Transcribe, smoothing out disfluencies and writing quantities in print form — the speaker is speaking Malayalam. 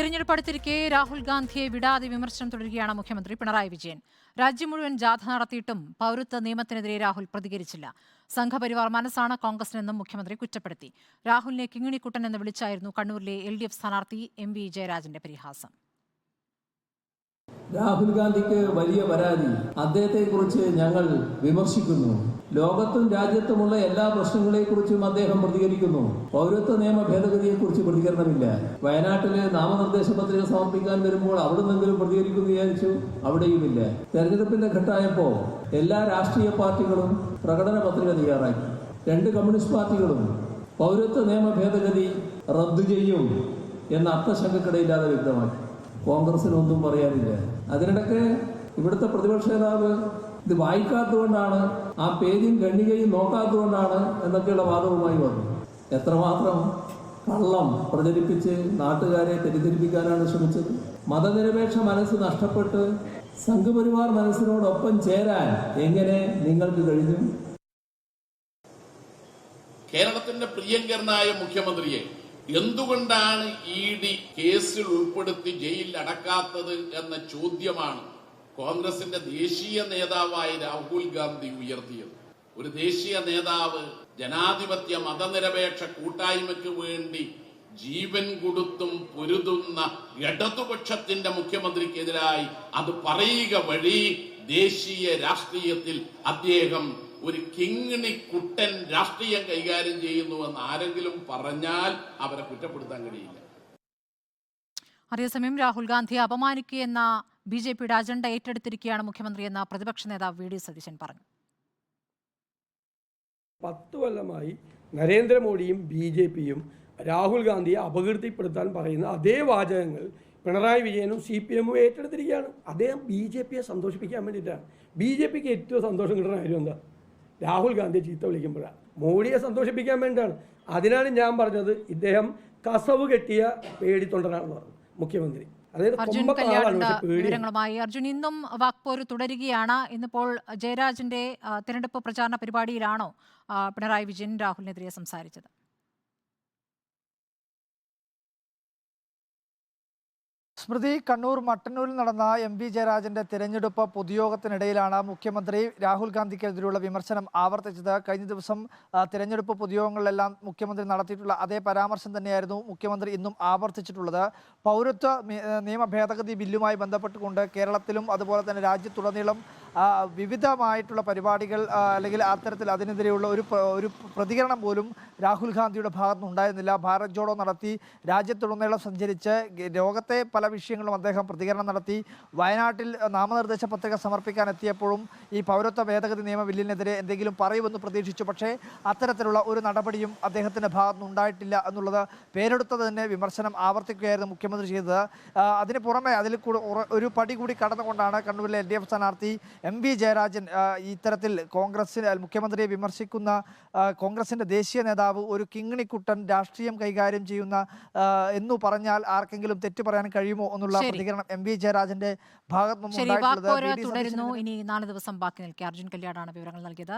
തിരഞ്ഞെടുപ്പ് അടുത്തിരിക്കെ രാഹുൽ ഗാന്ധിയെ വിടാതെ വിമർശനം തുടരുകയാണ് മുഖ്യമന്ത്രി പിണറായി വിജയൻ. രാജ്യം മുഴുവൻ ജാഥ നടത്തിയിട്ടും പൗരത്വ നിയമത്തിനെതിരെ രാഹുൽ പ്രതികരിച്ചില്ല. സംഘപരിവാർ മനസ്സാണ് കോൺഗ്രസിനെന്നും മുഖ്യമന്ത്രി കുറ്റപ്പെടുത്തി. രാഹുലിനെ കിങ്ങിണിക്കുട്ടൻ എന്ന് വിളിച്ചായിരുന്നു കണ്ണൂരിലെ LDF സ്ഥാനാർത്ഥി MV ജയരാജന്റെ പരിഹാസം. രാഹുൽ ഗാന്ധിക്ക് വലിയ പരാതി. അദ്ദേഹത്തെക്കുറിച്ച് ഞങ്ങൾ വിമർശിക്കുന്നു. ലോകത്തും രാജ്യത്തുമുള്ള എല്ലാ പ്രശ്നങ്ങളെക്കുറിച്ചും അദ്ദേഹം പ്രതികരിക്കുന്നു. പൗരത്വ നിയമ ഭേദഗതിയെക്കുറിച്ച് പ്രതികരണമില്ല. വയനാട്ടില് നാമനിർദ്ദേശ പത്രിക സമർപ്പിക്കാൻ വരുമ്പോൾ അവിടെ നിന്നെങ്കിലും പ്രതികരിക്കുമെന്ന് വിചാരിച്ചു, അവിടെയുമില്ല. തെരഞ്ഞെടുപ്പിന്റെ ഘട്ടമായപ്പോ എല്ലാ രാഷ്ട്രീയ പാർട്ടികളും പ്രകടന പത്രിക തയ്യാറാക്കി. 2 കമ്മ്യൂണിസ്റ്റ് പാർട്ടികളും പൗരത്വ നിയമ ഭേദഗതി റദ്ദു ചെയ്യും എന്ന അർത്ഥശങ്കക്കിടയില്ലാതെ വ്യക്തമാക്കി. കോൺഗ്രസിനൊന്നും പറയാനില്ല. അതിനിടയ്ക്ക് ഇവിടുത്തെ പ്രതിപക്ഷ നേതാവ് ഇത് വായിക്കാത്തതുകൊണ്ടാണ്, ആ പേജും ഖണ്ഡികയും നോക്കാത്തതുകൊണ്ടാണ് എന്നൊക്കെയുള്ള വാദവുമായി വന്നു. എത്രമാത്രം കള്ളം പ്രചരിപ്പിച്ച് നാട്ടുകാരെ തെറ്റിദ്ധരിപ്പിക്കാനാണ് ശ്രമിച്ചത്. മതനിരപേക്ഷ മനസ്സ് നഷ്ടപ്പെട്ട് സംഘപരിവാർ മനസ്സിനോടൊപ്പം ചേരാൻ എങ്ങനെ നിങ്ങൾക്ക് കഴിഞ്ഞു? കേരളത്തിന്റെ പ്രിയങ്കരനായ മുഖ്യമന്ത്രിയെ എന്തുകൊണ്ടാണ് ED കേസിൽ ഉൾപ്പെടുത്തി ജയിലിൽ അടക്കാത്തത് എന്ന ചോദ്യമാണ് കോൺഗ്രസിന്റെ ദേശീയ നേതാവായ രാഹുൽ ഗാന്ധി ഉയർത്തിയത്. ഒരു ദേശീയ നേതാവ് ജനാധിപത്യ മതനിരപേക്ഷ കൂട്ടായ്മയ്ക്ക് വേണ്ടി ജീവൻ കൊടുത്തും പൊരുതുന്ന ഇടതുപക്ഷത്തിന്റെ മുഖ്യമന്ത്രിക്കെതിരായി അത് പറയുക വഴി ദേശീയ രാഷ്ട്രീയത്തിൽ അദ്ദേഹം ഒരു കിങ്ങിണിക്കുട്ടൻ രാഷ്ട്രീയം കൈകാര്യം ചെയ്യുന്നുവെന്ന് ആരെങ്കിലും പറഞ്ഞാൽ അവരെ കുറ്റപ്പെടുത്താൻ കഴിയില്ല. അതേസമയം രാഹുൽ ഗാന്ധിയെ അപമാനിക്കുകയെന്ന BJPയുടെ അജണ്ട ഏറ്റെടുത്തിരിക്കുകയാണ് മുഖ്യമന്ത്രിയെന്ന പ്രതിപക്ഷ നേതാവ് VD സതീശൻ പറഞ്ഞു. 10 കൊല്ലമായി നരേന്ദ്രമോദിയും BJPയും രാഹുൽ ഗാന്ധിയെ അപകീർത്തിപ്പെടുത്താൻ പറയുന്ന അതേ വാചകങ്ങൾ പിണറായി വിജയനും CPM ഏറ്റെടുത്തിരിക്കുകയാണ്. അദ്ദേഹം BJPയെ സന്തോഷിപ്പിക്കാൻ വേണ്ടിയിട്ടാണ്. BJPക്ക് ഏറ്റവും സന്തോഷം കിട്ടുന്ന കാര്യം എന്താ? രാഹുൽ ഗാന്ധിയെ ചീത്ത വിളിക്കുമ്പോഴാണ്. മോഡിയെ സന്തോഷിപ്പിക്കാൻ വേണ്ടിയാണ്. അതിനാണ് ഞാൻ പറഞ്ഞത് ഇദ്ദേഹം കസവ് കെട്ടിയ പേടിത്തൊണ്ടനാണെന്ന് പറഞ്ഞു മുഖ്യമന്ത്രി. വിവരങ്ങളുമായി അർജുൻ, ഇന്നും വാക്പോര് തുടരുകയാണ്. ഇന്നിപ്പോൾ ജയരാജന്റെ തിരഞ്ഞെടുപ്പ് പ്രചാരണ പരിപാടിയിലാണോ പിണറായി വിജയൻ രാഹുലിനെതിരെ സംസാരിച്ചത്? സ്മൃതി, കണ്ണൂർ മട്ടന്നൂരിൽ നടന്ന MV ജയരാജന്റെ തിരഞ്ഞെടുപ്പ് പൊതുയോഗത്തിനിടയിലാണ് മുഖ്യമന്ത്രി രാഹുൽ ഗാന്ധിക്കെതിരെയുള്ള വിമർശനം ആവർത്തിച്ചത്. കഴിഞ്ഞ ദിവസം തിരഞ്ഞെടുപ്പ് പൊതുയോഗങ്ങളിലെല്ലാം മുഖ്യമന്ത്രി നടത്തിയിട്ടുള്ള അതേ പരാമർശം തന്നെയായിരുന്നു മുഖ്യമന്ത്രി ഇന്നും ആവർത്തിച്ചിട്ടുള്ളത്. പൗരത്വ നിയമ ഭേദഗതി ബില്ലുമായി ബന്ധപ്പെട്ടുകൊണ്ട് കേരളത്തിലും അതുപോലെ തന്നെ രാജ്യത്തുടനീളം വിവിധമായിട്ടുള്ള പരിപാടികൾ അല്ലെങ്കിൽ അത്തരത്തിൽ അതിനെതിരെയുള്ള ഒരു പ്രതികരണം പോലും രാഹുൽ ഗാന്ധിയുടെ ഭാഗത്തുനിന്നുണ്ടായിരുന്നില്ല. ഭാരത് ജോഡോ നടത്തി, രാജ്യത്തുടനീളം സഞ്ചരിച്ച് ലോകത്തെ പല വിഷയങ്ങളും അദ്ദേഹം പ്രതികരണം നടത്തി. വയനാട്ടിൽ നാമനിർദ്ദേശ പത്രിക സമർപ്പിക്കാൻ എത്തിയപ്പോഴും ഈ പൗരത്വ ഭേദഗതി നിയമ ബില്ലിനെതിരെ എന്തെങ്കിലും പറയുമെന്ന് പ്രതീക്ഷിച്ചു. പക്ഷേ അത്തരത്തിലുള്ള ഒരു നടപടിയും അദ്ദേഹത്തിൻ്റെ ഭാഗത്തുനിന്നുണ്ടായിട്ടില്ല എന്നുള്ളത് പേരെടുത്തത് തന്നെ വിമർശനം ആവർത്തിക്കുകയായിരുന്നു മുഖ്യമന്ത്രി ചെയ്തത്. അതിന് പുറമെ അതിൽ ഒരു പടി കൂടി കടന്നുകൊണ്ടാണ് കണ്ണൂരിലെ LDF സ്ഥാനാർത്ഥി MV ജയരാജൻ ഇത്തരത്തിൽ മുഖ്യമന്ത്രിയെ വിമർശിക്കുന്ന കോൺഗ്രസിൻ്റെ ദേശീയ നേതാവ് ഒരു കിങ്ങിണിക്കുട്ടൻ രാഷ്ട്രീയം കൈകാര്യം ചെയ്യുന്ന എന്നു പറഞ്ഞാൽ ആർക്കെങ്കിലും തെറ്റു പറയാൻ കഴിയുമോ എന്നുള്ള പ്രതികരണം MV ജയരാജന്റെ ഭാഗത്തുനിന്നുണ്ടായിട്ടുള്ളത്. തുടരുന്നു. ഇനി 4 ദിവസം ബാക്കി നിൽക്കെ. അർജുൻ കല്യാടാണ് വിവരങ്ങൾ നൽകിയത്.